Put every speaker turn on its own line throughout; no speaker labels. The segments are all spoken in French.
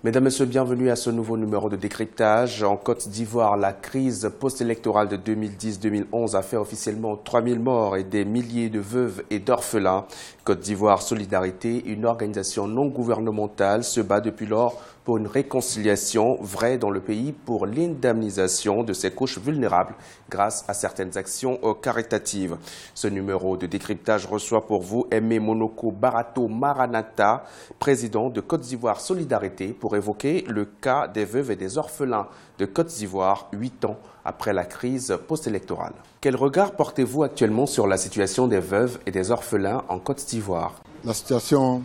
Mesdames, Messieurs, bienvenue à ce nouveau numéro de décryptage. En Côte d'Ivoire, la crise post-électorale de 2010-2011 a fait officiellement 3000 morts et des milliers de veuves et d'orphelins. Côte d'Ivoire Solidarité, une organisation non gouvernementale, se bat depuis lors pour une réconciliation vraie dans le pays pour l'indemnisation de ces couches vulnérables grâce à certaines actions caritatives. Ce numéro de décryptage reçoit pour vous Aimé Monoko Barato Maranata, président de Côte d'Ivoire Solidarité, pour évoquer le cas des veuves et des orphelins de Côte d'Ivoire 8 ans après la crise post-électorale. Quel regard portez-vous actuellement sur la situation des veuves et des orphelins en Côte d'Ivoire?
La situation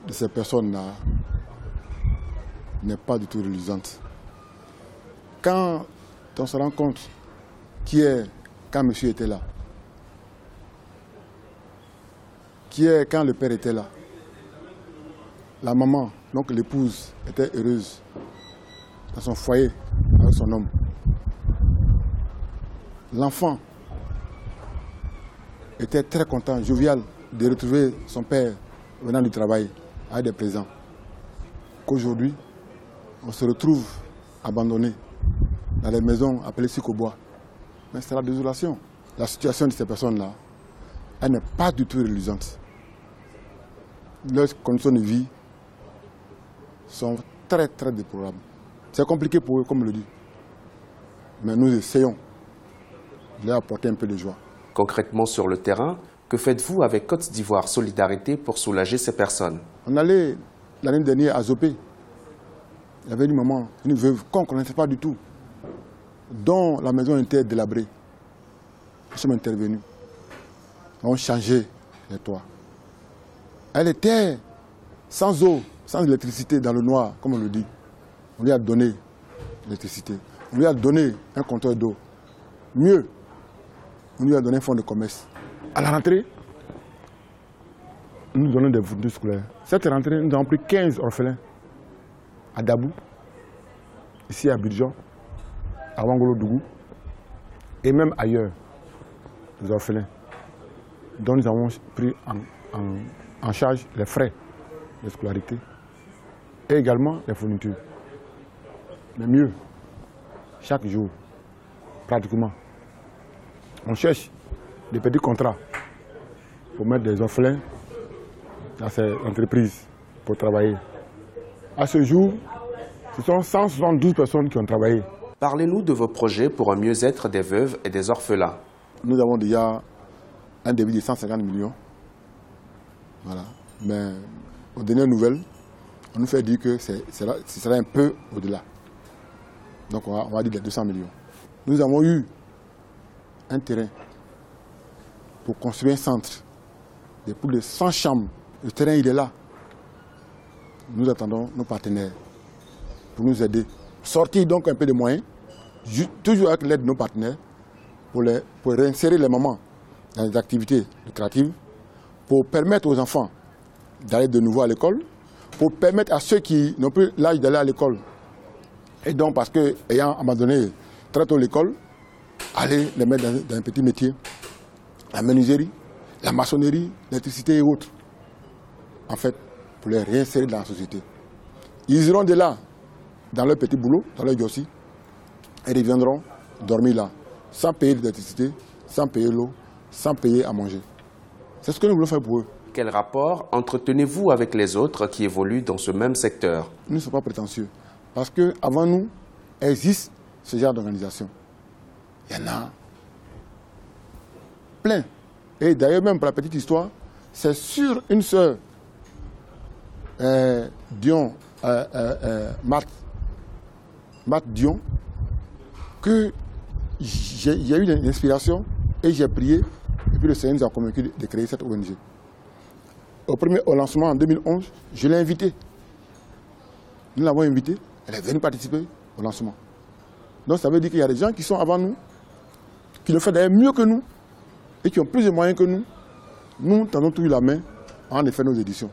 de ces personnes-là n'est pas du tout reluisante. Quand on se rend compte qui est quand monsieur était là, qui est quand le père était là, la maman, donc l'épouse, était heureuse dans son foyer avec son homme. L'enfant était très content, jovial, de retrouver son père venant du travail avec des présents. Qu'aujourd'hui, on se retrouve abandonné dans les maisons appelées Sikobois. Mais c'est la désolation. La situation de ces personnes-là, elle n'est pas du tout reluisante. Leurs conditions de vie sont très déplorables. C'est compliqué pour eux, comme on le dit. Mais nous essayons de leur apporter un peu de joie.
Concrètement sur le terrain, que faites-vous avec Côte d'Ivoire Solidarité pour soulager ces personnes?
On allait l'année dernière à Zopé. Il y avait une maman, une veuve qu'on ne connaissait pas du tout, dont la maison était délabrée. Nous sommes intervenus. On changeait les toits. Elle était sans eau, sans électricité, dans le noir, comme on le dit. On lui a donné l'électricité. On lui a donné un compteur d'eau. Mieux, on lui a donné un fonds de commerce. À la rentrée, nous donnons des fournitures scolaires. Cette rentrée, nous avons pris 15 orphelins à Dabou, ici à Abidjan, à Wangolo-Dougou, et même ailleurs, les orphelins, dont nous avons pris en charge les frais de scolarité et également les fournitures. Mais mieux, chaque jour, pratiquement, on cherche des petits contrats pour mettre des orphelins dans ces entreprises pour travailler. À ce jour, ce sont 172 personnes qui ont travaillé.
Parlez-nous de vos projets pour un mieux-être des veuves et des orphelins.
Nous avons déjà un débit de 150 millions. Voilà. Mais aux dernières nouvelles, on nous fait dire que ce sera un peu au-delà. Donc on va dire les 200 millions. Nous avons eu un terrain pour construire un centre de plus de 100 chambres. Le terrain, il est là. Nous attendons nos partenaires pour nous aider. Sortir donc un peu de moyens, toujours avec l'aide de nos partenaires, pour réinsérer les mamans dans les activités lucratives, pour permettre aux enfants d'aller de nouveau à l'école, pour permettre à ceux qui n'ont plus l'âge d'aller à l'école, et donc parce qu'ayant abandonné très tôt l'école, aller les mettre dans un petit métier, la menuiserie, la maçonnerie, l'électricité et autres. En fait, pour les réinsérer dans la société. Ils iront de là, dans leur petit boulot, dans leur jossi, et reviendront dormir là, sans payer l'électricité, sans payer l'eau, sans payer à manger. C'est ce que nous voulons faire pour eux.
Quel rapport entretenez-vous avec les autres qui évoluent dans ce même secteur?
Nous ne sommes pas prétentieux, parce qu'avant nous, existe ce genre d'organisation. Il y en a plein. Et d'ailleurs, même pour la petite histoire, c'est sur une sœur, Dion, Marthe Dion, que j'ai eu une inspiration et j'ai prié. Et puis le Seigneur nous a convaincus de créer cette ONG. Au lancement en 2011, je l'ai invitée. Nous l'avons invitée, elle est venue participer au lancement. Donc ça veut dire qu'il y a des gens qui sont avant nous, qui le font d'ailleurs mieux que nous, et qui ont plus de moyens que nous. Nous tendons toujours la main avant de faire nos éditions.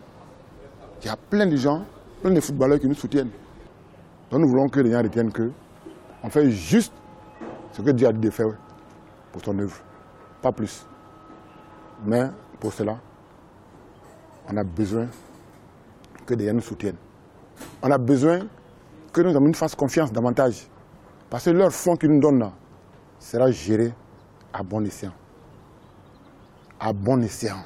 Il y a plein de gens, plein de footballeurs qui nous soutiennent. Donc nous voulons que les gens retiennent qu'on fait juste ce que Dieu a dit de faire pour son œuvre, pas plus. Mais pour cela, on a besoin que des gens nous soutiennent. on a besoin que nos amis nous fassent confiance davantage. Parce que leur fonds qu'ils nous donnent là sera géré à bon escient. À bon escient.